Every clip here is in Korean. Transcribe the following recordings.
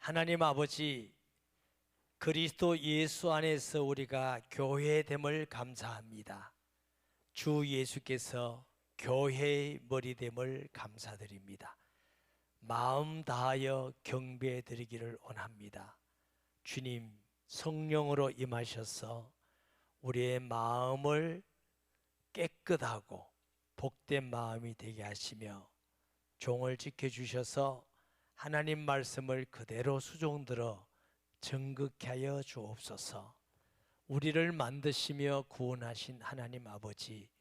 하나님 아버지, 그리스도 예수 안에서 우리가 교회됨을 감사합니다. 주 예수께서 교회의 머리됨을 감사드립니다. 마음 다하여 경배해 드리기를 원합니다. 주님, 성령으로 임하셔서 우리의 마음을 깨끗하고 복된 마음이 되게 하시며 종을 지켜주셔서 하나님 말씀을 그대로 수종들어 정극케 하여 주옵소서. 우리를 만드시며 구원하신 하나님 아버지,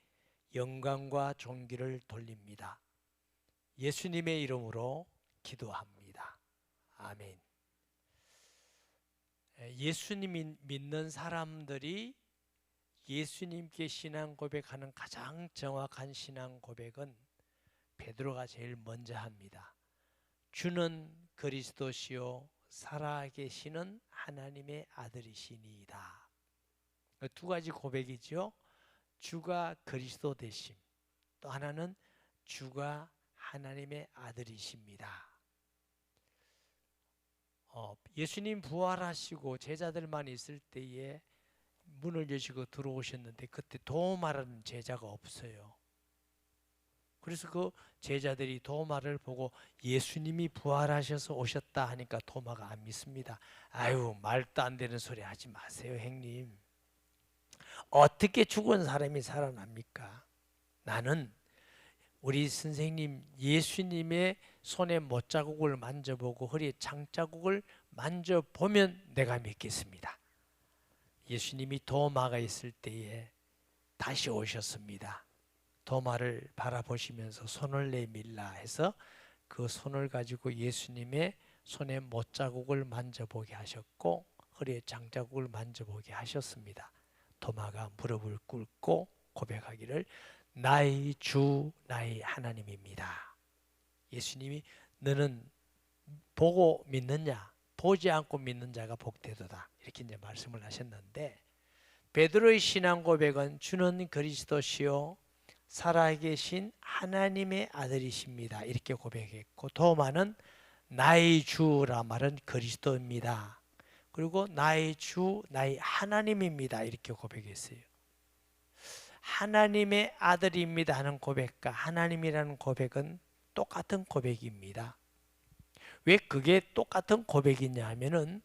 영광과 존귀를 돌립니다. 예수님의 이름으로 기도합니다. 아멘. 예수님 믿는 사람들이 예수님께 신앙 고백하는 가장 정확한 신앙 고백은 베드로가 제일 먼저 합니다. 주는 그리스도시요 살아계시는 하나님의 아들이시니이다. 두 가지 고백이죠. 주가 그리스도 되심, 또 하나는 주가 하나님의 아들이십니다. 예수님 부활하시고 제자들만 있을 때에 문을 여시고 들어오셨는데 그때 도마라는 제자가 없어요. 그래서 그 제자들이 도마를 보고 예수님이 부활하셔서 오셨다 하니까 도마가 안 믿습니다. 아유, 말도 안 되는 소리 하지 마세요, 형님. 어떻게 죽은 사람이 살아납니까? 나는 우리 선생님 예수님의 손에 못자국을 만져보고 허리에 장자국을 만져보면 내가 믿겠습니다. 예수님이 도마가 있을 때에 다시 오셨습니다. 도마를 바라보시면서 손을 내밀라 해서 그 손을 가지고 예수님의 손에 못자국을 만져보게 하셨고 허리에 장자국을 만져보게 하셨습니다. 도마가 무릎을 꿇고 고백하기를 나의 주 나의 하나님입니다. 예수님이 너는 보고 믿느냐? 보지 않고 믿는 자가 복되도다. 이렇게 이제 말씀을 하셨는데, 베드로의 신앙 고백은 주는 그리스도시요 살아계신 하나님의 아들이십니다. 이렇게 고백했고, 도마는 나의 주라 말은 그리스도입니다. 그리고 나의 주 나의 하나님입니다. 이렇게 고백했어요. 하나님의 아들입니다 하는 고백과 하나님이라는 고백은 똑같은 고백입니다. 왜 그게 똑같은 고백이냐 하면은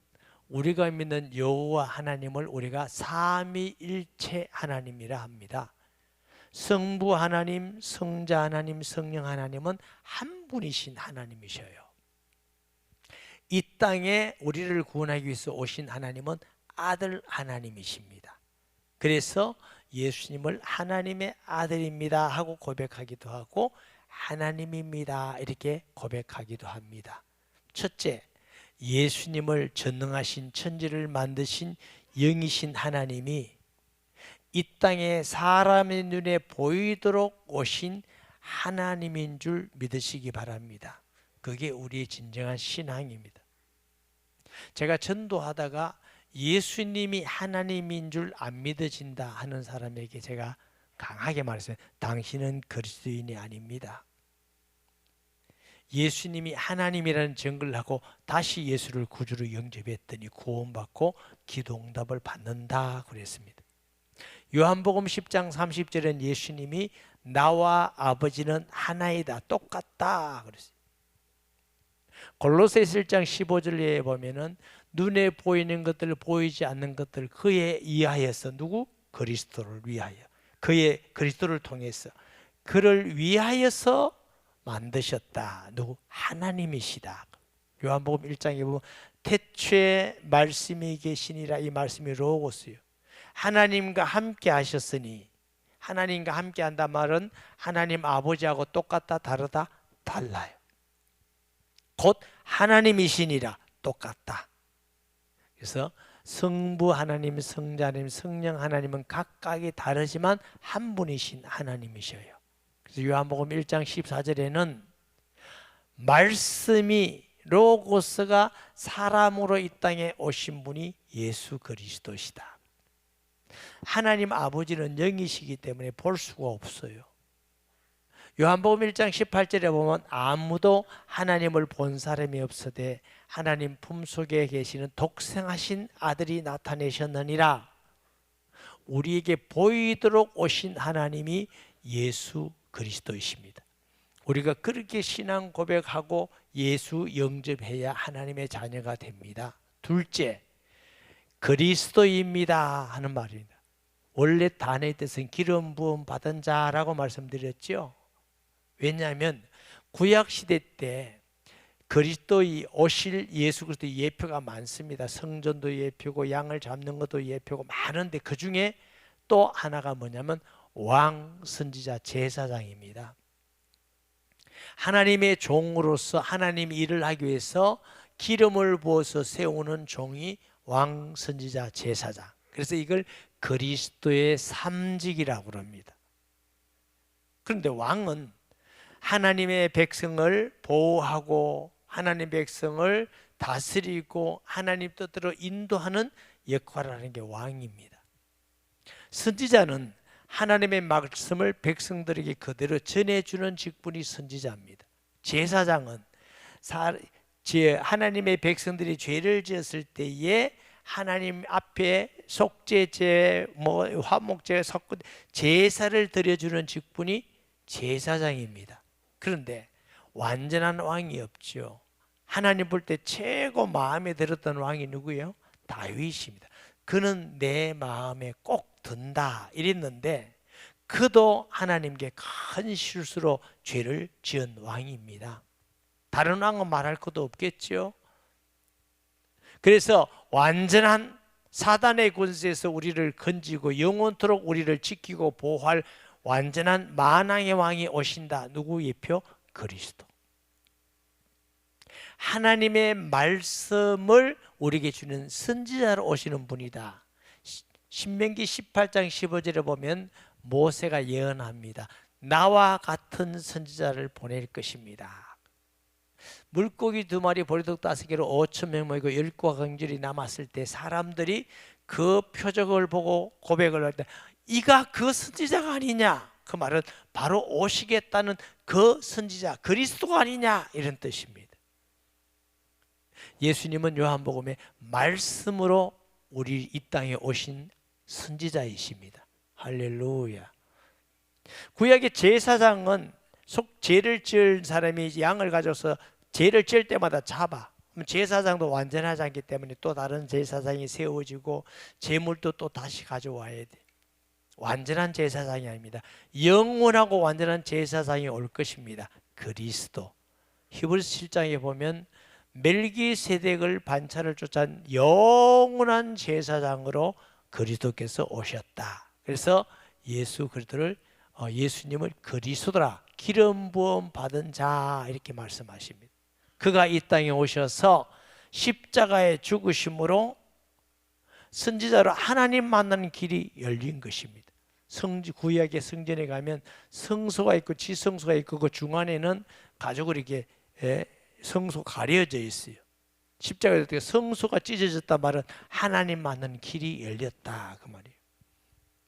우리가 믿는 여호와 하나님을 우리가 삼위일체 하나님이라 합니다. 성부 하나님, 성자 하나님, 성령 하나님은 한 분이신 하나님이셔요. 이 땅에 우리를 구원하기 위해서 오신 하나님은 아들 하나님이십니다. 그래서 예수님을 하나님의 아들입니다 하고 고백하기도 하고 하나님입니다 이렇게 고백하기도 합니다. 첫째, 예수님을 전능하신 천지를 만드신 영이신 하나님이 이 땅에 사람의 눈에 보이도록 오신 하나님인 줄 믿으시기 바랍니다. 그게 우리의 진정한 신앙입니다. 제가 전도하다가 예수님이 하나님인 줄 안 믿어진다 하는 사람에게 제가 강하게 말했어요. 당신은 그리스도인이 아닙니다. 예수님이 하나님이라는 증거를 하고 다시 예수를 구주로 영접했더니 구원받고 기도응답을 받는다 그랬습니다. 요한복음 10장 30절엔 예수님이 나와 아버지는 하나이다, 똑같다 그랬어요. 골로새 1장 15절에 보면은 눈에 보이는 것들 보이지 않는 것들 그에 의하여서 누구? 그리스도를 위하여 그의 그리스도를 통해서 그를 위하여서 만드셨다. 누구? 하나님이시다. 요한복음 1장에 보면 태초에 말씀이 계시니라 이 말씀이 로고스요. 하나님과 함께 하셨으니 하나님과 함께 한다 말은 하나님 아버지하고 똑같다 다르다? 달라요. 곧 하나님이시니라 똑같다. 그래서 성부 하나님, 성자 하나님, 성령 하나님은 각각이 다르지만 한 분이신 하나님이셔요. 그래서 요한복음 1장 14절에는 말씀이 로고스가 사람으로 이 땅에 오신 분이 예수 그리스도시다. 하나님 아버지는 영이시기 때문에 볼 수가 없어요. 요한복음 1장 18절에 보면 아무도 하나님을 본 사람이 없으되 하나님 품속에 계시는 독생하신 아들이 나타내셨느니라. 우리에게 보이도록 오신 하나님이 예수 그리스도이십니다. 우리가 그렇게 신앙 고백하고 예수 영접해야 하나님의 자녀가 됩니다. 둘째, 그리스도입니다 하는 말입니다. 원래 단어의 뜻은 기름 부음 받은 자라고 말씀드렸죠. 왜냐하면 구약시대 때 그리스도의 오실 예수 그리스도의 예표가 많습니다. 성전도 예표고 양을 잡는 것도 예표고 많은데 그 중에 또 하나가 뭐냐면 왕, 선지자, 제사장입니다. 하나님의 종으로서 하나님 일을 하기 위해서 기름을 부어서 세우는 종이 왕, 선지자, 제사장. 그래서 이걸 그리스도의 삼직이라고 합니다. 그런데 왕은 하나님의 백성을 보호하고 하나님의 백성을 다스리고 하나님 뜻대로 인도하는 역할을 하는 게 왕입니다. 선지자는 하나님의 말씀을 백성들에게 그대로 전해주는 직분이 선지자입니다. 제사장은 하나님의 백성들이 죄를 지었을 때에 하나님 앞에 속죄제, 화목제, 석고 제사를 드려주는 직분이 제사장입니다. 그런데 완전한 왕이 없죠. 하나님 볼 때 최고 마음에 들었던 왕이 누구예요? 다윗입니다. 그는 내 마음에 꼭 든다 이랬는데 그도 하나님께 큰 실수로 죄를 지은 왕입니다. 다른 왕은 말할 것도 없겠죠. 그래서 완전한 사단의 권세에서 우리를 건지고 영원토록 우리를 지키고 보호할 완전한 만왕의 왕이 오신다. 누구 예표? 그리스도. 하나님의 말씀을 우리에게 주는 선지자로 오시는 분이다. 신명기 18장 15절에 보면 모세가 예언합니다. 나와 같은 선지자를 보낼 것입니다. 물고기 2마리 보리떡 5개로 5,000명 모이고 10과 강줄이 남았을 때 사람들이 그 표적을 보고 고백을 할 때 이가 그 선지자가 아니냐, 그 말은 바로 오시겠다는 그 선지자 그리스도가 아니냐 이런 뜻입니다. 예수님은 요한복음에 말씀으로 우리 이 땅에 오신 선지자이십니다. 할렐루야. 구약의 제사장은 죄를 지을 사람이 양을 가져서 죄를 지을 때마다 잡아. 제사장도 완전하지 않기 때문에 또 다른 제사장이 세워지고 제물도 또 다시 가져와야 돼. 완전한 제사장이 아닙니다. 영원하고 완전한 제사장이 올 것입니다. 그리스도. 히브리서 7장에 보면 멜기세덱을 반차를 쫓은 영원한 제사장으로 그리스도께서 오셨다. 그래서 예수 그리스도를 예수님을 그리스도라, 기름 부음 받은 자 이렇게 말씀하십니다. 그가 이 땅에 오셔서 십자가에 죽으심으로 선지자로 하나님 만나는 길이 열린 것입니다. 구약의 성전에 가면 성소가 있고 지성소가 있고 그 중간에는 가죽으로 이렇게 성소 가려져 있어요. 십자가에 어떻게 성소가 찢어졌다 말은 하나님 만나는 길이 열렸다 그 말이에요.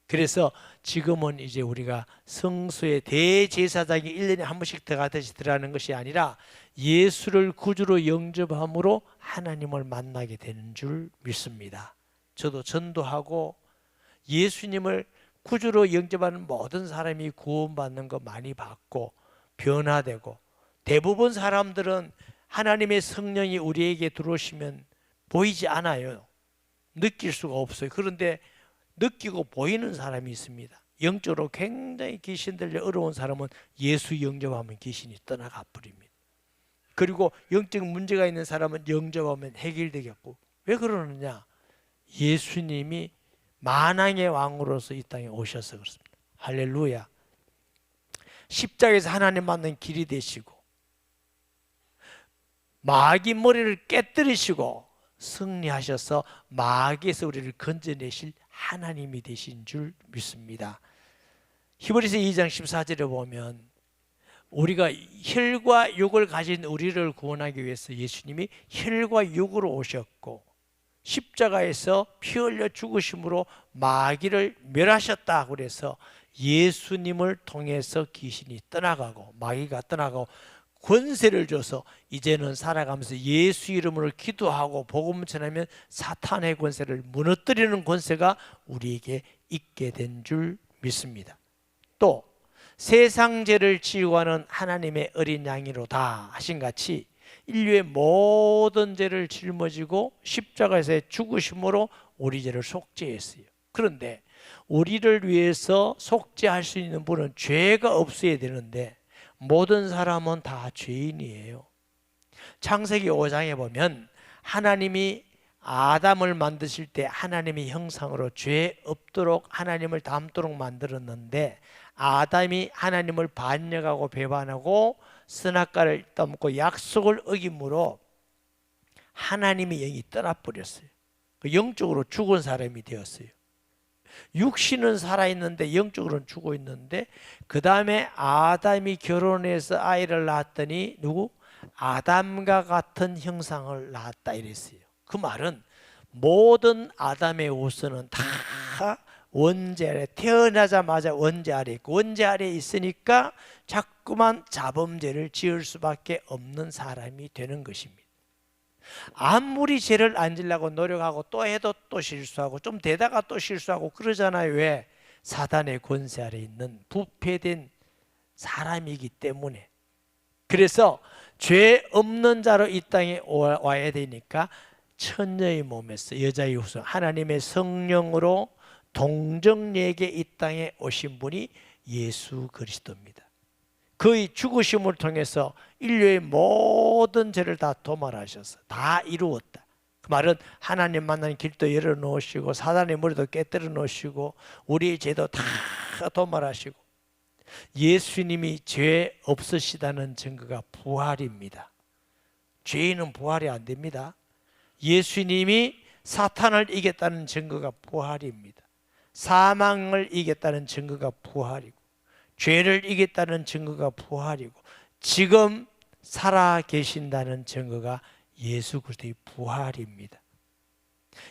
그래서 지금은 이제 우리가 성소에 대제사장이 1년에 한 번씩 들어가듯이 들어가는 것이 아니라 예수를 구주로 영접함으로 하나님을 만나게 되는 줄 믿습니다. 저도 전도하고 예수님을 구주로 영접하는 모든 사람이 구원받는 거 많이 봤고 변화되고, 대부분 사람들은 하나님의 성령이 우리에게 들어오시면 보이지 않아요. 느낄 수가 없어요. 그런데 느끼고 보이는 사람이 있습니다. 영적으로 굉장히 귀신 들려 어려운 사람은 예수 영접하면 귀신이 떠나가 버립니다. 그리고 영적 문제가 있는 사람은 영접하면 해결되겠고. 왜 그러느냐? 예수님이 만왕의 왕으로서 이 땅에 오셔서 그렇습니다. 할렐루야. 십자가에서 하나님 만난 길이 되시고 마귀 머리를 깨뜨리시고 승리하셔서 마귀에서 우리를 건져내실 하나님이 되신 줄 믿습니다. 히브리서 2장 14절에 보면 우리가 혈과 육을 가진 우리를 구원하기 위해서 예수님이 혈과 육으로 오셨고 십자가에서 피 흘려 죽으심으로 마귀를 멸하셨다. 그래서 예수님을 통해서 귀신이 떠나가고 마귀가 떠나가고 권세를 줘서 이제는 살아가면서 예수 이름으로 기도하고 복음 전하면 사탄의 권세를 무너뜨리는 권세가 우리에게 있게 된 줄 믿습니다. 또 세상 죄를 지우고 하는 하나님의 어린 양이로다 하신 같이 인류의 모든 죄를 짊어지고 십자가에서의 죽으심으로 우리 죄를 속죄했어요. 그런데 우리를 위해서 속죄할 수 있는 분은 죄가 없어야 되는데 모든 사람은 다 죄인이에요. 창세기 5장에 보면 하나님이 아담을 만드실 때 하나님의 형상으로 죄 없도록 하나님을 닮도록 만들었는데 아담이 하나님을 반역하고 배반하고 선악과를 따먹고 약속을 어김으로 하나님의 영이 떠나버렸어요. 영적으로 죽은 사람이 되었어요. 육신은 살아있는데 영적으로는 죽어 있는데 그 다음에 아담이 결혼해서 아이를 낳았더니 누구? 아담과 같은 형상을 낳았다 이랬어요. 그 말은 모든 아담의 우선은 다 원죄 아래, 태어나자마자 원죄 아래 있고 원죄 아래 있으니까 자꾸만 자범죄를 지을 수밖에 없는 사람이 되는 것입니다. 아무리 죄를 안 지려고 노력하고 또 해도 또 실수하고 좀 되다가 또 실수하고 그러잖아요. 왜? 사단의 권세 아래 있는 부패된 사람이기 때문에. 그래서 죄 없는 자로 이 땅에 와야 되니까 처녀의 몸에서 여자의 후손 하나님의 성령으로 동정녀에게 이 땅에 오신 분이 예수 그리스도입니다. 그의 죽으심을 통해서 인류의 모든 죄를 다 도말하셔서 다 이루었다. 그 말은 하나님 만나는 길도 열어놓으시고 사단의 머리도 깨뜨려 놓으시고 우리의 죄도 다 도말하시고 예수님이 죄 없으시다는 증거가 부활입니다. 죄인은 부활이 안 됩니다. 예수님이 사탄을 이겼다는 증거가 부활입니다. 사망을 이겼다는 증거가 부활이고 죄를 이겼다는 증거가 부활이고 지금 살아 계신다는 증거가 예수 그리스도의 부활입니다.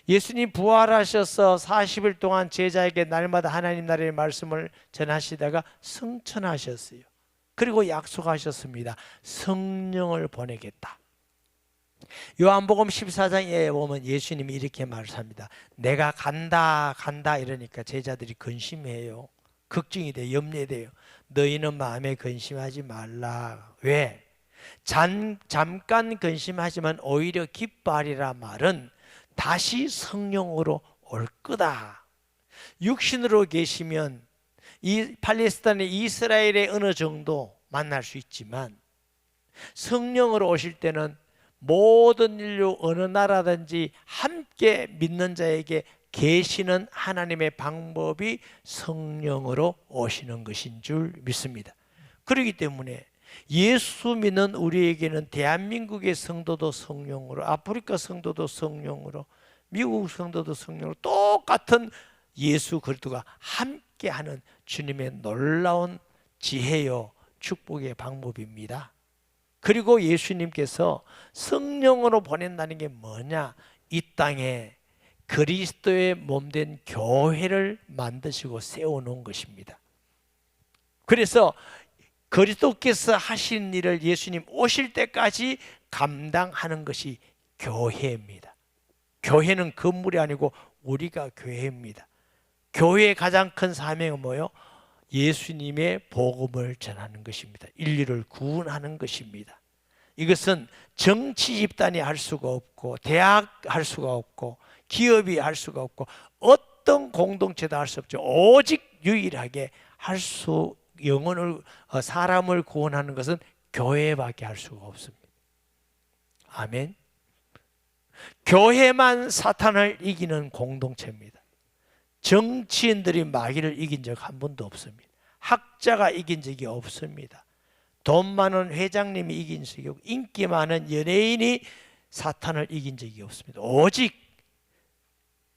예수님 부활하셔서 40일 동안 제자에게 날마다 하나님 나라의 말씀을 전하시다가 승천하셨어요. 그리고 약속하셨습니다. 성령을 보내겠다. 요한복음 14장에 보면 예수님이 이렇게 말씀합니다. 내가 간다 이러니까 제자들이 근심해요. 걱정이 돼요. 염려돼요. 너희는 마음에 근심하지 말라. 왜? 잠깐 근심하지만 오히려 기뻐하리라 말은 다시 성령으로 올 거다. 육신으로 계시면 이 팔레스타인의 이스라엘의 어느 정도 만날 수 있지만 성령으로 오실 때는 모든 인류 어느 나라든지 함께 믿는 자에게 계시는 하나님의 방법이 성령으로 오시는 것인 줄 믿습니다. 그렇기 때문에 예수 믿는 우리에게는 대한민국의 성도도 성령으로, 아프리카 성도도 성령으로, 미국 성도도 성령으로 똑같은 예수 그리스도가 함께하는 주님의 놀라운 지혜요 축복의 방법입니다. 그리고 예수님께서 성령으로 보낸다는 게 뭐냐? 이 땅에 그리스도의 몸된 교회를 만드시고 세워놓은 것입니다. 그래서 그리스도께서 하신 일을 예수님 오실 때까지 감당하는 것이 교회입니다. 교회는 건물이 아니고 우리가 교회입니다. 교회의 가장 큰 사명은 뭐예요? 예수님의 복음을 전하는 것입니다. 인류를 구원하는 것입니다. 이것은 정치 집단이 할 수가 없고 대학 할 수가 없고 기업이 할 수가 없고 어떤 공동체도 할 수 없죠. 오직 유일하게 사람을 구원하는 것은 교회밖에 할 수가 없습니다. 아멘. 교회만 사탄을 이기는 공동체입니다. 정치인들이 마귀를 이긴 적 한 번도 없습니다. 학자가 이긴 적이 없습니다. 돈 많은 회장님이 이긴 적이 없고 인기 많은 연예인이 사탄을 이긴 적이 없습니다. 오직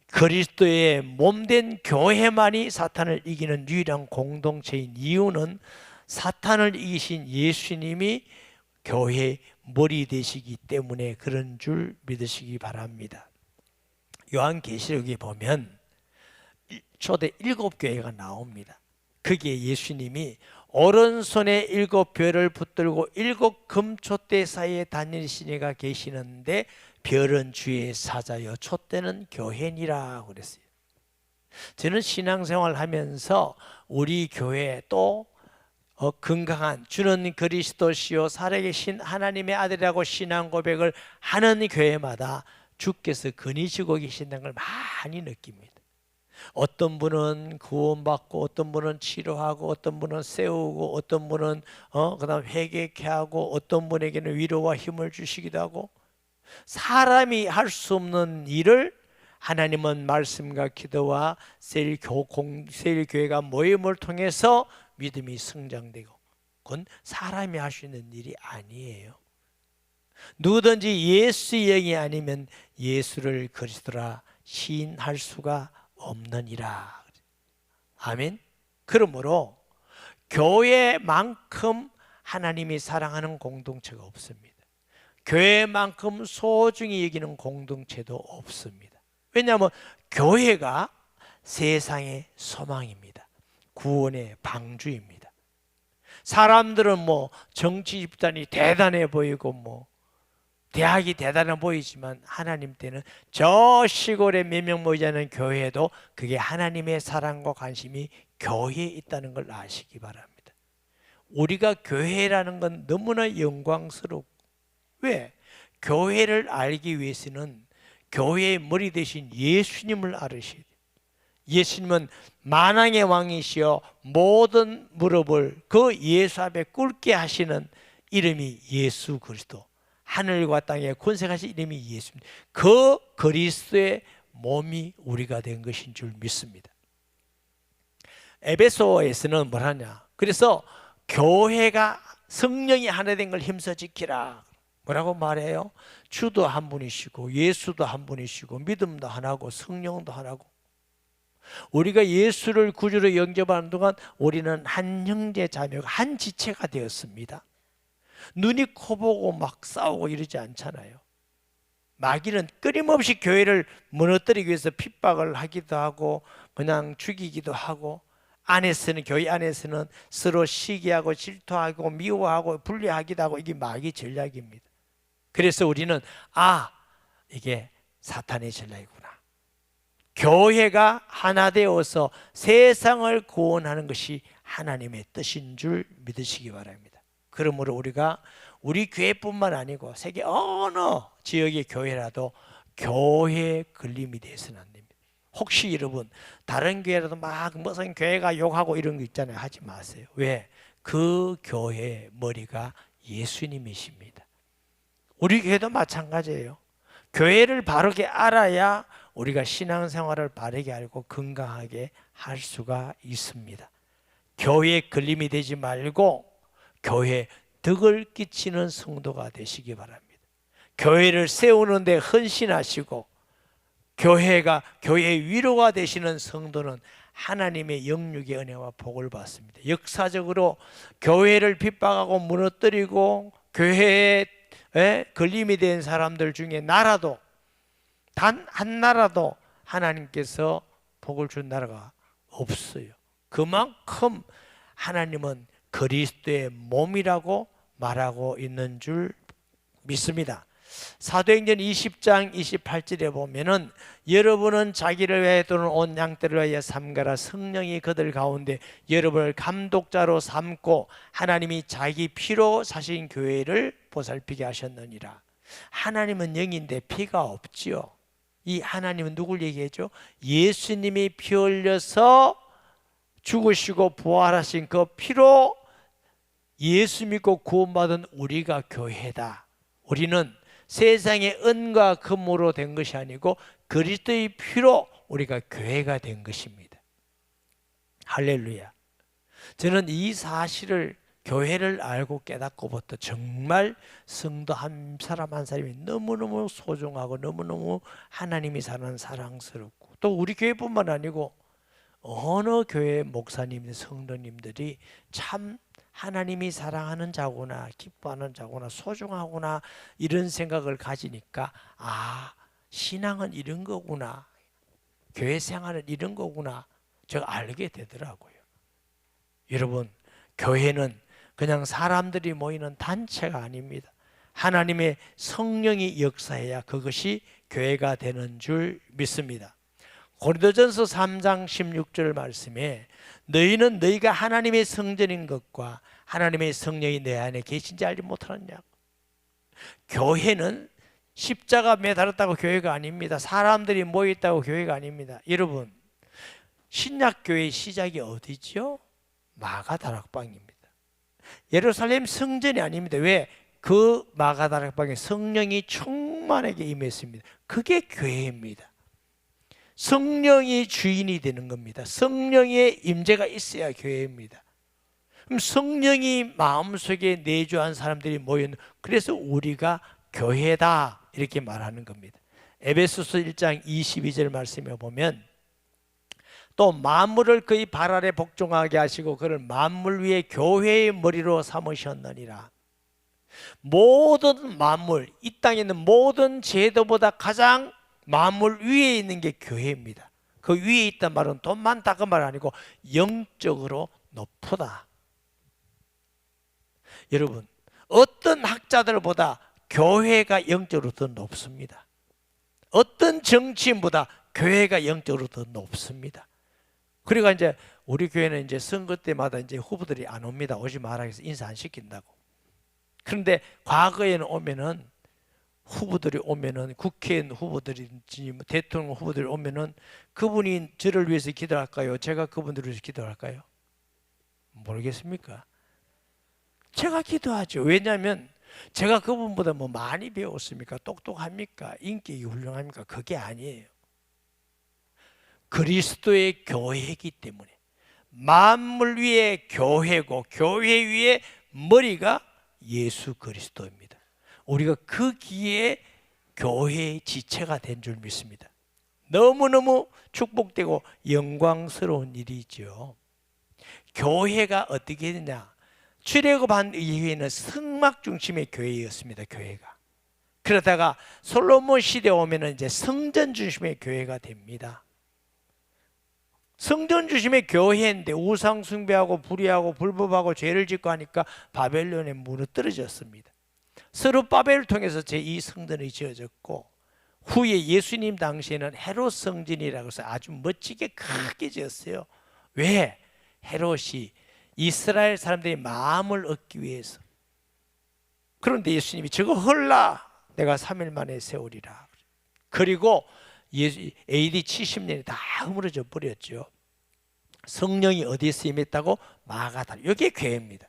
그리스도의 몸된 교회만이 사탄을 이기는 유일한 공동체인 이유는 사탄을 이기신 예수님이 교회의 머리 되시기 때문에 그런 줄 믿으시기 바랍니다. 요한계시록에 보면 초대 7교회가 나옵니다. 거기에 예수님이 오른손에 7별을 붙들고 7금촛대 사이에 다니시니가 계시는데 별은 주의 사자여 촛대는 교회니라 그랬어요. 저는 신앙생활 하면서 우리 교회 또 건강한 주는 그리스도시요 살아계신 하나님의 아들이라고 신앙 고백을 하는 교회마다 주께서 건의시고 계신다는 걸 많이 느낍니다. 어떤 분은 구원받고 어떤 분은 치료하고 어떤 분은 세우고 어떤 분은 그다음 회개케 하고 어떤 분에게는 위로와 힘을 주시기도 하고 사람이 할 수 없는 일을 하나님은 말씀과 기도와 세일교회가 모임을 통해서 믿음이 성장되고 그건 사람이 할 수 있는 일이 아니에요. 누구든지 예수의 영이 아니면 예수를 그리스도라 시인할 수가 없느니라. 아멘. 그러므로 교회만큼 하나님이 사랑하는 공동체가 없습니다. 교회만큼 소중히 여기는 공동체도 없습니다. 왜냐하면 교회가 세상의 소망입니다. 구원의 방주입니다. 사람들은 뭐 정치 집단이 대단해 보이고 대학이 대단해 보이지만 하나님 때는 저 시골에 몇 명 모이지 않은 교회도 그게 하나님의 사랑과 관심이 교회에 있다는 걸 아시기 바랍니다. 우리가 교회라는 건 너무나 영광스럽고 왜? 교회를 알기 위해서는 교회의 머리 대신 예수님을 알으셔야 돼요. 예수님은 만왕의 왕이시여 모든 무릎을 그 예수 앞에 꿇게 하시는 이름이 예수 그리스도, 하늘과 땅에 권세하신 이름이 예수입니다. 그 그리스도의 몸이 우리가 된 것인 줄 믿습니다. 에베소에서는 뭐라냐? 그래서 교회가 성령이 하나 된 걸 힘써 지키라. 뭐라고 말해요? 주도 한 분이시고 예수도 한 분이시고 믿음도 하나고 성령도 하나고 우리가 예수를 구주로 영접하는 동안 우리는 한 형제 자매가 한 지체가 되었습니다. 눈이 코보고 막 싸우고 이러지 않잖아요. 마귀는 끊임없이 교회를 무너뜨리기 위해서 핍박을 하기도 하고 그냥 죽이기도 하고 교회 안에서는 서로 시기하고 질투하고 미워하고 분리하기도 하고 이게 마귀 전략입니다. 그래서 우리는 이게 사탄의 전략이구나. 교회가 하나 되어서 세상을 구원하는 것이 하나님의 뜻인 줄 믿으시기 바랍니다. 그러므로 우리가 우리 교회뿐만 아니고 세계 어느 지역의 교회라도 교회에 걸림이 되어서는 안 됩니다. 혹시 여러분 다른 교회라도 막 무슨 교회가 욕하고 이런 거 있잖아요. 하지 마세요. 왜? 그 교회의 머리가 예수님이십니다. 우리 교회도 마찬가지예요. 교회를 바르게 알아야 우리가 신앙생활을 바르게 알고 건강하게 할 수가 있습니다. 교회에 걸림이 되지 말고 교회에 덕을 끼치는 성도가 되시기 바랍니다. 교회를 세우는 데 헌신하시고 교회의 위로가 되시는 성도는 하나님의 영육의 은혜와 복을 받습니다. 역사적으로 교회를 핍박하고 무너뜨리고 교회에 걸림이 된 사람들 중에 나라도 단 한 나라도 하나님께서 복을 준 나라가 없어요. 그만큼 하나님은 그리스도의 몸이라고 말하고 있는 줄 믿습니다. 사도행전 20장 28절에 보면은 여러분은 자기를 위하여 또는 온 양떼를 위하여 삼가라. 성령이 그들 가운데 여러분을 감독자로 삼고 하나님이 자기 피로 사신 교회를 보살피게 하셨느니라. 하나님은 영인데 피가 없지요. 이 하나님은 누굴 얘기해죠? 예수님이 피 흘려서 죽으시고 부활하신 그 피로 예수 믿고 구원받은 우리가 교회다. 우리는 세상의 은과 금으로 된 것이 아니고 그리스도의 피로 우리가 교회가 된 것입니다. 할렐루야. 저는 이 사실을 교회를 알고 깨닫고부터 정말 성도 한 사람 한 사람이 너무너무 소중하고 너무너무 하나님이 사는 사랑스럽고 또 우리 교회뿐만 아니고 어느 교회 목사님, 성도님들이 참 하나님이 사랑하는 자구나, 기뻐하는 자구나, 소중하구나 이런 생각을 가지니까 신앙은 이런 거구나, 교회 생활은 이런 거구나 제가 알게 되더라고요. 여러분, 교회는 그냥 사람들이 모이는 단체가 아닙니다. 하나님의 성령이 역사해야 그것이 교회가 되는 줄 믿습니다. 고린도전서 3장 16절 말씀에 너희는 너희가 하나님의 성전인 것과 하나님의 성령이 내 안에 계신지 알지 못하느냐. 교회는 십자가 매달았다고 교회가 아닙니다. 사람들이 모여있다고 교회가 아닙니다. 여러분, 신약교회의 시작이 어디죠? 마가다락방입니다. 예루살렘 성전이 아닙니다. 왜? 그 마가다락방에 성령이 충만하게 임했습니다. 그게 교회입니다. 성령이 주인이 되는 겁니다. 성령의 임재가 있어야 교회입니다. 그럼 성령이 마음속에 내주한 사람들이 모였는, 그래서 우리가 교회다 이렇게 말하는 겁니다. 에베소서 1장 22절 말씀에 보면 또 만물을 그의 발 아래 복종하게 하시고 그를 만물 위에 교회의 머리로 삼으셨느니라. 모든 만물, 이 땅에 있는 모든 제도보다 가장 만물 위에 있는 게 교회입니다. 그 위에 있단 말은 돈 많다 그 말 아니고 영적으로 높다. 여러분, 어떤 학자들보다 교회가 영적으로 더 높습니다. 어떤 정치인보다 교회가 영적으로 더 높습니다. 그러니까 이제 우리 교회는 이제 선거 때마다 이제 후보들이 안 옵니다. 오지 마라 해서 인사 안 시킨다고. 그런데 과거에는 오면은 후보들이 오면은 국회의원 후보들인지 대통령 후보들이 오면은 그분이 저를 위해서 기도할까요? 제가 그분들을 위해서 기도할까요? 모르겠습니까? 제가 기도하죠. 왜냐하면 제가 그분보다 뭐 많이 배웠습니까? 똑똑합니까? 인격이 훌륭합니까? 그게 아니에요. 그리스도의 교회이기 때문에 만물 위에 교회고 교회 위에 머리가 예수 그리스도입니다. 우리가 그 기회에 교회의 지체가 된 줄 믿습니다. 너무너무 축복되고 영광스러운 일이죠. 교회가 어떻게 되냐? 출애굽한 이후에는 성막 중심의 교회였습니다. 교회가. 그러다가 솔로몬 시대에 오면은 이제 성전 중심의 교회가 됩니다. 성전 중심의 교회인데 우상 숭배하고 불의하고 불법하고 죄를 짓고 하니까 바벨론에 무너뜨려졌습니다. 스룹바벨을 통해서 제2 성전이 지어졌고 후에 예수님 당시에는 헤롯 성전이라고 해서 아주 멋지게 크게 지었어요. 왜? 헤롯이 이스라엘 사람들의 마음을 얻기 위해서. 그런데 예수님이 저거 헐라 내가 3일 만에 세우리라. 그리고 AD 70년에 다 허물어져 버렸죠. 성령이 어디서 임했다고? 마가다락. 이게 교회입니다.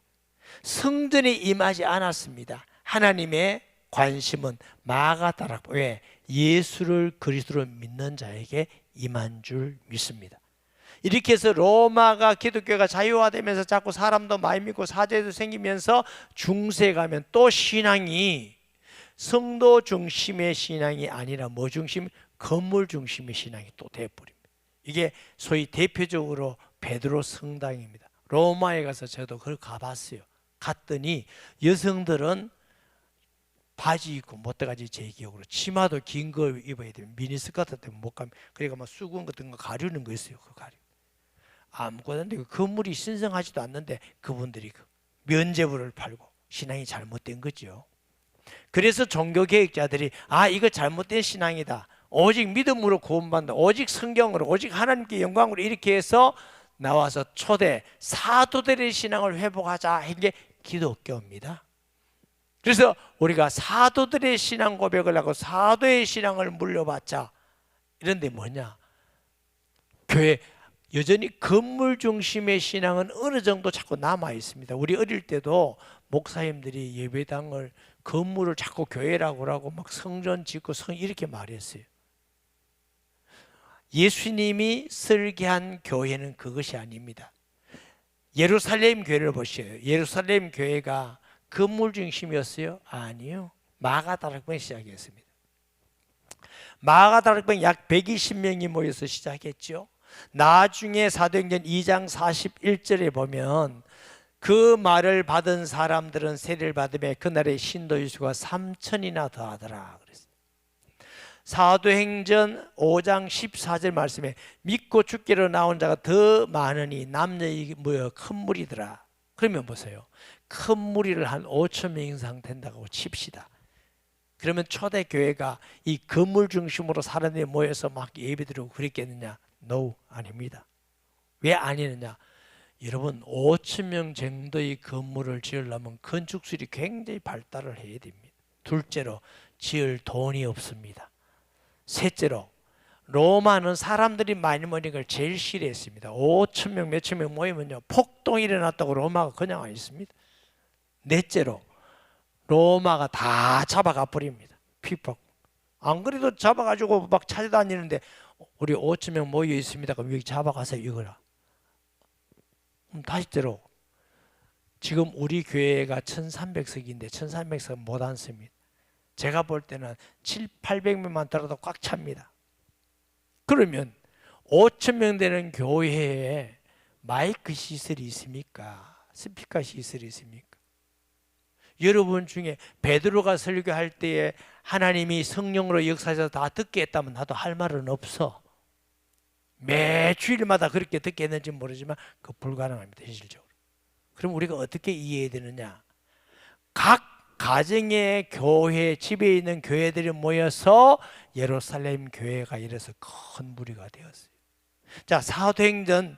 성전에 임하지 않았습니다. 하나님의 관심은 마가다락. 왜? 예수를 그리스도로 믿는 자에게 임한 줄 믿습니다. 이렇게 해서 로마가 기독교가 자유화되면서 자꾸 사람도 많이 믿고 사제도 생기면서 중세에 가면 또 신앙이 성도 중심의 신앙이 아니라 뭐 중심? 건물 중심의 신앙이 또 되어버립니다. 이게 소위 대표적으로 베드로 성당입니다. 로마에 가서 저도 그걸 가봤어요. 갔더니 여성들은 바지 입고 못 들어가지. 제 기억으로 치마도 긴 거 입어야 되면 미니스커트 때문에 못 가면, 그러니까 막 수건 같은 거 가리는 거 있어요. 그 가리 아무것도 안 되고 건물이 신성하지도 않는데 그분들이 그 면죄부를 팔고 신앙이 잘못된 거죠. 그래서 종교개혁자들이 이거 잘못된 신앙이다, 오직 믿음으로 구원받는다, 오직 성경으로, 오직 하나님께 영광으로 이렇게 해서 나와서 초대 사도들의 신앙을 회복하자 한 게 기독교입니다. 그래서 우리가 사도들의 신앙 고백을 하고 사도의 신앙을 물려받자. 이런데 뭐냐? 교회 여전히 건물 중심의 신앙은 어느 정도 자꾸 남아 있습니다. 우리 어릴 때도 목사님들이 예배당을 건물을 자꾸 교회라고 하고 막 성전 짓고 이렇게 말했어요. 예수님이 설계한 교회는 그것이 아닙니다. 예루살렘 교회를 보세요. 예루살렘 교회가 건물 중심이었어요? 아니요. 마가다락방에 시작했습니다. 마가다락방 약 120명이 모여서 시작했죠. 나중에 사도행전 2장 41절에 보면 그 말을 받은 사람들은 세례를 받으며 그날의 신도의 수가 3,000이나 더하더라 그랬어요. 사도행전 5장 14절 말씀에 믿고 죽기로 나온 자가 더 많으니 남녀의 큰 무리더라. 그러면 보세요. 큰 무리를 한 5천 명 이상 된다고 칩시다. 그러면 초대교회가 이 건물 중심으로 사람들이 모여서 막 예배드리고 그랬겠느냐? No, 아닙니다. 왜 아니느냐? 여러분 5천 명 정도의 건물을 지으려면 건축술이 굉장히 발달을 해야 됩니다. 둘째로 지을 돈이 없습니다. 셋째로 로마는 사람들이 많이 모이는 걸 제일 싫어했습니다. 5천 명 몇천 명 모이면요 폭동이 일어났다고 로마가 그냥 안 있습니다. 넷째로 로마가 다 잡아가 버립니다. 피폭. 안 그래도 잡아가지고 막 찾아다니는데 우리 5천 명 모여 있습니다. 그럼 여기 잡아가서 이거라. 다시째로 지금 우리 교회가 1300석인데 1300석 못 앉습니다. 제가 볼 때는 700~800명만 들어도 꽉 찹니다. 그러면 5천 명 되는 교회에 마이크 시설이 있습니까? 스피커 시설이 있습니까? 여러분 중에 베드로가 설교할 때에 하나님이 성령으로 역사해서 다 듣게 했다면 나도 할 말은 없어. 매 주일마다 그렇게 듣게 했는지 모르지만 그 불가능합니다. 현실적으로. 그럼 우리가 어떻게 이해해야 되느냐? 각 가정의 교회, 집에 있는 교회들이 모여서 예루살렘 교회가 이래서 큰 무리가 되었어요. 자, 사도행전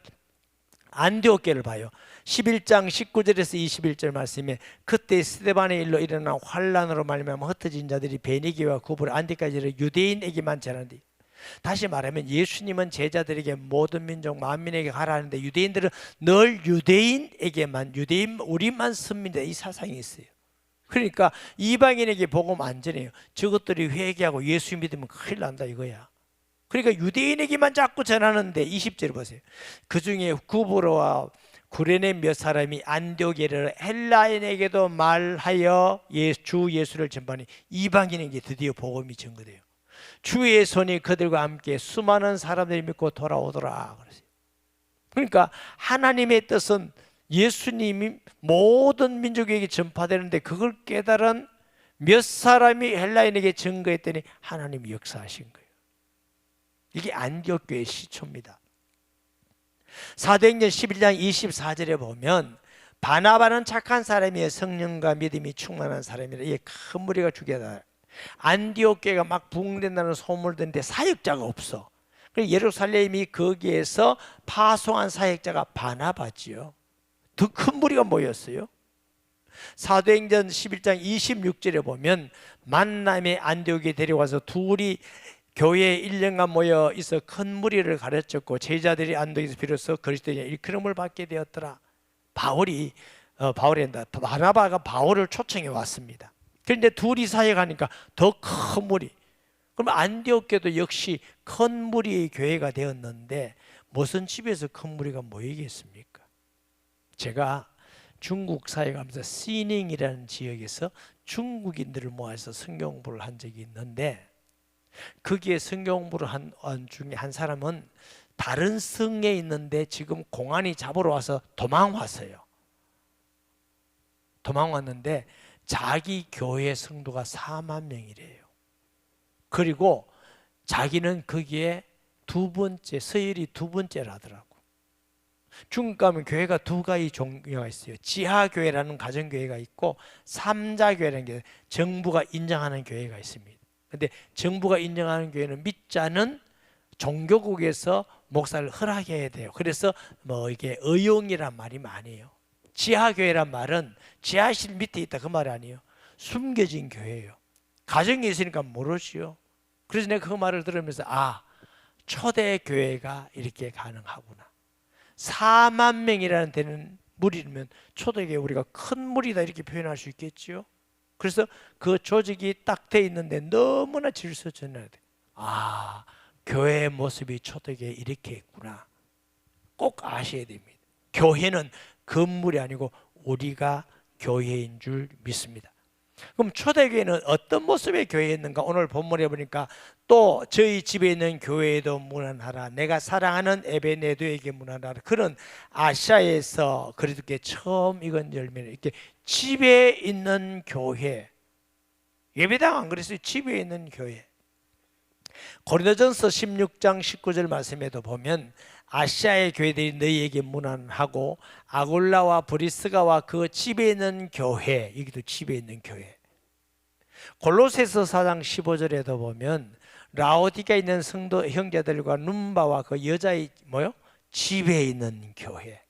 안디옥교를 봐요. 11장 19절에서 21절 말씀에 그때 스데반의 일로 일어난 환란으로 말미암아 흩어진 자들이 베니게와 구불 안디까지 유대인에게만 전하는데, 다시 말하면 예수님은 제자들에게 모든 민족 만민에게 가라 하는데 유대인들은 늘 유대인에게만, 유대인 우리만 씁니다. 이 사상이 있어요. 그러니까 이방인에게 복음 안 전해요. 저것들이 회개하고 예수 믿으면 큰일 난다 이거야. 그러니까 유대인에게만 자꾸 전하는데 20절 보세요. 그 중에 구브로와 구레네 몇 사람이 안디옥에 헬라인에게도 말하여 주 예수를 전파하니 이방인에게 드디어 복음이 전거돼요. 주의 손이 그들과 함께 수많은 사람들이 믿고 돌아오더라 그러세요. 그러니까 하나님의 뜻은 예수님이 모든 민족에게 전파되는데 그걸 깨달은 몇 사람이 헬라인에게 증거했더니 하나님이 역사하신 거예요. 이게 안디옥 교회의 시초입니다. 사도행전 11장 24절에 보면 바나바는 착한 사람이에요. 성령과 믿음이 충만한 사람이라 이게 큰 무리가 죽여다. 안디옥 교회가 막 부흥된다는 소문을 듣는데 사역자가 없어. 그래서 예루살렘이 거기에서 파송한 사역자가 바나바지요. 더 큰 무리가 모였어요. 사도행전 11장 26절에 보면 만남의 안디옥에 데려와서 둘이 교회에 1년간 모여 있어 큰 무리를 가르쳤고 제자들이 안디옥에서 비로소 그리스도인의 일컬음을 받게 되었더라. 바나바가 바울을 초청해 왔습니다. 그런데 둘이 사역하니까 더 큰 무리. 그럼 안디옥 교회도 역시 큰 무리의 교회가 되었는데 무슨 집에서 큰 무리가 모이겠습니까? 제가 중국 사역하면서 시닝이라는 지역에서 중국인들을 모아서 성경 공부를 한 적이 있는데 거기에 성경 공부를 한 중에 한 사람은 다른 성에 있는데 지금 공안이 잡으러 와서 도망왔어요. 도망왔는데 자기 교회 성도가 4만 명이래요. 그리고 자기는 거기에 서열이 두 번째라더라고. 중국 가면 교회가 두 가지 종류가 있어요. 지하교회라는 가정교회가 있고 삼자교회라는 게 정부가 인정하는 교회가 있습니다. 그런데 정부가 인정하는 교회는 믿자는 종교국에서 목사를 허락해야 돼요. 그래서 이게 의용이란 말이 많아요. 지하교회란 말은 지하실 밑에 있다 그 말이 아니에요. 숨겨진 교회예요. 가정에 있으니까 모르지요. 그래서 내가 그 말을 들으면서 초대교회가 이렇게 가능하구나. 4만 명이라는 데는 무리면 초대교회 우리가 큰 무리다 이렇게 표현할 수 있겠지요. 그래서 그 조직이 딱 돼 있는데 너무나 질서 전해야 돼. 교회의 모습이 초대교회 이렇게 있구나. 꼭 아셔야 됩니다. 교회는 건물이 아니고 우리가 교회인 줄 믿습니다. 그럼 초대교회는 어떤 모습의 교회였는가? 오늘 본문에 보니까 또 저희 집에 있는 교회에도 문안하라. 내가 사랑하는 에베네도에게 문안하라. 그런 아시아에서 그리스도께 처음 익은 열매는 이렇게 집에 있는 교회. 예배당 안 그랬어요. 집에 있는 교회. 고린도전서 16장 19절 말씀에도 보면 아시아의 교회들이 너희에게 문안하고 아골라와 브리스가와 그 집에 있는 교회, 여기도 집에 있는 교회. 골로새서 4장 15절에도 보면 라오디게에 있는 성도 형제들과 num바와 그 여자의 뭐요? 집에 있는 교회.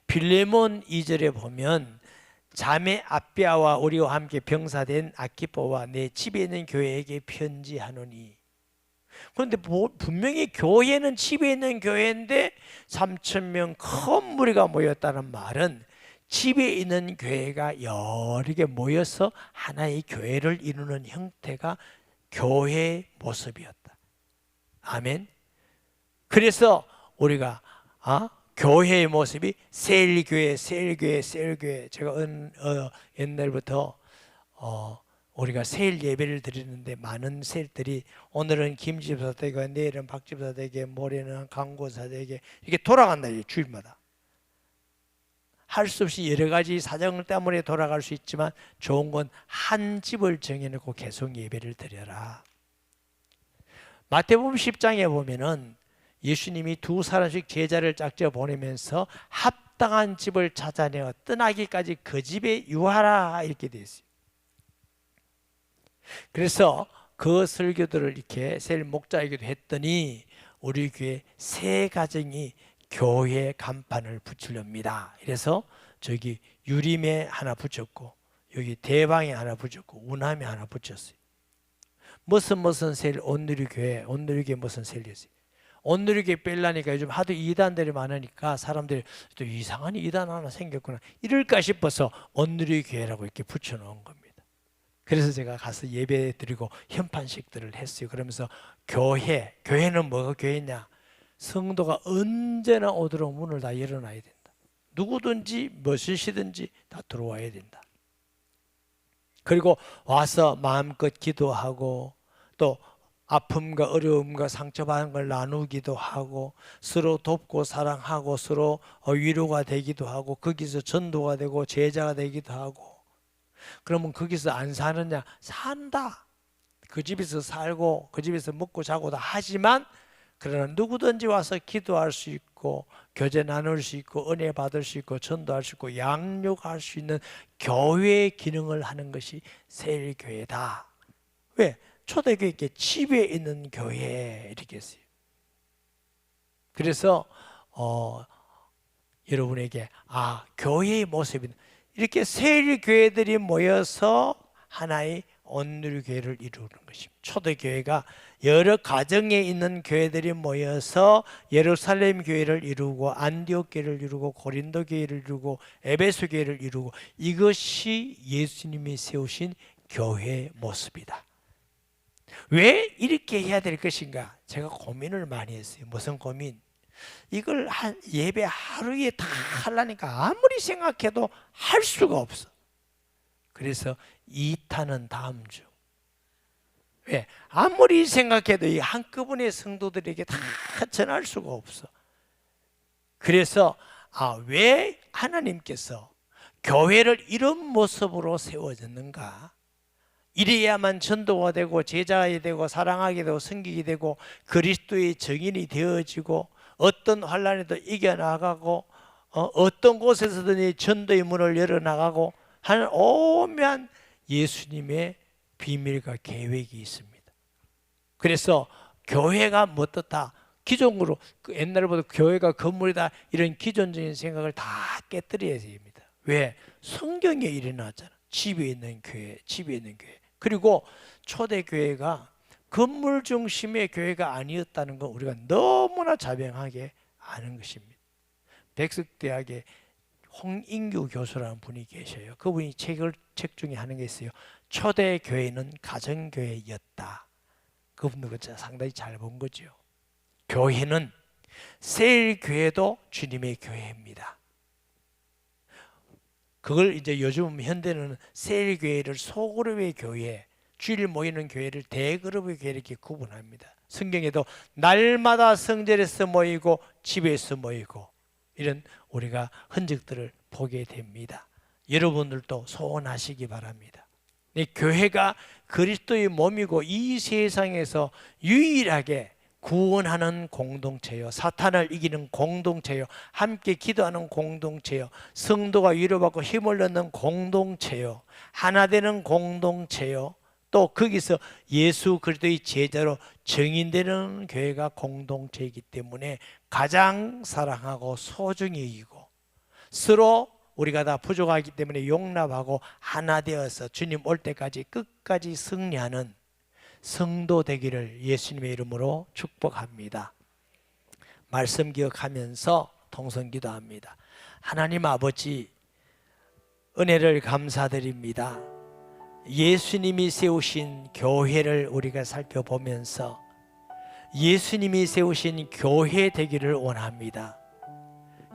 빌레몬 2절에 보면 자매 아비아와 우리와 함께 병사된 아키포와 내 집에 있는 교회에게 편지하노니. 그런데 분명히 교회는 집에 있는 교회인데 3,000명 큰 무리가 모였다는 말은 집에 있는 교회가 여러 개 모여서 하나의 교회를 이루는 형태가 교회의 모습이었다. 아멘. 그래서 우리가 교회의 모습이 셀교회, 셀교회, 셀교회. 제가 옛날부터 우리가 세일 예배를 드리는데 많은 세일들이 오늘은 김집사 되고 내일은 박집사 되게 모레는 강고사 되게 이렇게 돌아간다. 주일마다 할 수 없이 여러 가지 사정 때문에 돌아갈 수 있지만 좋은 건 한 집을 정해놓고 계속 예배를 드려라. 마태복음 10장에 보면은 예수님이 2사람씩 제자를 짝져 보내면서 합당한 집을 찾아내어 떠나기까지 그 집에 유하라 이렇게 되어 있어요. 그래서 그 설교들을 이렇게 셀 목자이기도 했더니 우리 교회 세 가정이 교회 간판을 붙이렵니다. 그래서 저기 유림에 하나 붙였고 여기 대방에 하나 붙였고 운함에 하나 붙였어요. 무슨 셀 온누리교회 무슨 셀이었어요. 온누리교회 빼려니까 요즘 하도 이단들이 많으니까 사람들이 또 이상한 이단 하나 생겼구나 이럴까 싶어서 온누리교회라고 이렇게 붙여놓은 겁니다. 그래서 제가 가서 예배 드리고 현판식들을 했어요. 그러면서 교회는 뭐가 교회냐? 성도가 언제나 오도록 문을 다 열어놔야 된다. 누구든지 무슨 시든지 다 들어와야 된다. 그리고 와서 마음껏 기도하고 또 아픔과 어려움과 상처받은 걸 나누기도 하고 서로 돕고 사랑하고 서로 위로가 되기도 하고 거기서 전도가 되고 제자가 되기도 하고. 그러면 거기서 안 사느냐? 산다. 그 집에서 살고 그 집에서 먹고 자고 다 하지만 그러나 누구든지 와서 기도할 수 있고 교제 나눌 수 있고 은혜 받을 수 있고 전도할 수 있고 양육할 수 있는 교회의 기능을 하는 것이 세일교회다. 왜? 초대교회 집에 있는 교회 이렇게 했어요. 그래서 여러분에게 교회의 모습이 이렇게 세일교회들이 모여서 하나의 온누리교회를 이루는 것입니다. 초대교회가 여러 가정에 있는 교회들이 모여서 예루살렘 교회를 이루고 안디옥 교회를 이루고 고린도 교회를 이루고 에베소 교회를 이루고 이것이 예수님이 세우신 교회의 모습이다. 왜 이렇게 해야 될 것인가? 제가 고민을 많이 했어요. 무슨 고민? 이걸 예배 하루에 다 하려니까 아무리 생각해도 할 수가 없어. 그래서 2탄은 다음 주. 왜? 아무리 생각해도 이 한꺼번에 성도들에게 다 전할 수가 없어. 그래서 왜 하나님께서 교회를 이런 모습으로 세워졌는가? 이래야만 전도가 되고 제자가 되고 사랑하게 되고 섬기게 되고 그리스도의 증인이 되어지고 어떤 환난에도 이겨나가고 어떤 곳에서든 전도의 문을 열어나가고 하는 오묘한 예수님의 비밀과 계획이 있습니다. 그래서 교회가 어떻다? 기존으로 옛날보다 교회가 건물이다 이런 기존적인 생각을 다 깨뜨려야 됩니다. 왜? 성경에 일어나잖아. 집에 있는 교회, 집에 있는 교회. 그리고 초대교회가 건물 중심의 교회가 아니었다는 건 우리가 너무나 자명하게 아는 것입니다. 백석대학의 홍인규 교수라는 분이 계셔요. 그분이 책 중에 하는 게 있어요. 초대교회는 가정교회였다. 그분도 상당히 잘 본 거죠. 교회는 세일교회도 주님의 교회입니다. 그걸 이제 요즘 현대는 세일교회를 소그룹의 교회, 주일 모이는 교회를 대그룹의 교회 이렇게 구분합니다. 성경에도 날마다 성전에서 모이고 집에서 모이고 이런 우리가 흔적들을 보게 됩니다. 여러분들도 소원하시기 바랍니다. 교회가 그리스도의 몸이고 이 세상에서 유일하게 구원하는 공동체요, 사탄을 이기는 공동체요, 함께 기도하는 공동체요, 성도가 위로받고 힘을 얻는 공동체요, 하나 되는 공동체요, 또 거기서 예수 그리스도의 제자로 증인되는 교회가 공동체이기 때문에 가장 사랑하고 소중히 여기고, 서로 우리가 다 부족하기 때문에 용납하고 하나 되어서 주님 올 때까지 끝까지 승리하는 성도 되기를 예수님의 이름으로 축복합니다. 말씀 기억하면서 통성기도합니다. 하나님 아버지, 은혜를 감사드립니다. 예수님이 세우신 교회를 우리가 살펴보면서 예수님이 세우신 교회 되기를 원합니다.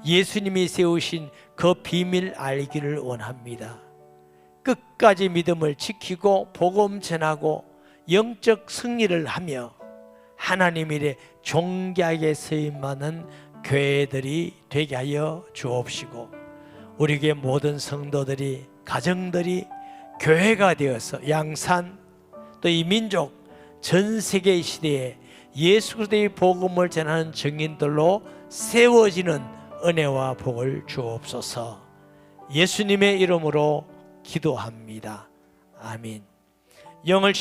예수님이 세우신 그 비밀 알기를 원합니다. 끝까지 믿음을 지키고 복음 전하고 영적 승리를 하며 하나님 일에 존귀하게 쓰임받는 교회들이 되게 하여 주옵시고, 우리에게 모든 성도들이, 가정들이 교회가 되어서 양산 또 이 민족 전 세계 시대에 예수 그리스도의 복음을 전하는 증인들로 세워지는 은혜와 복을 주옵소서. 예수님의 이름으로 기도합니다. 아멘. 영을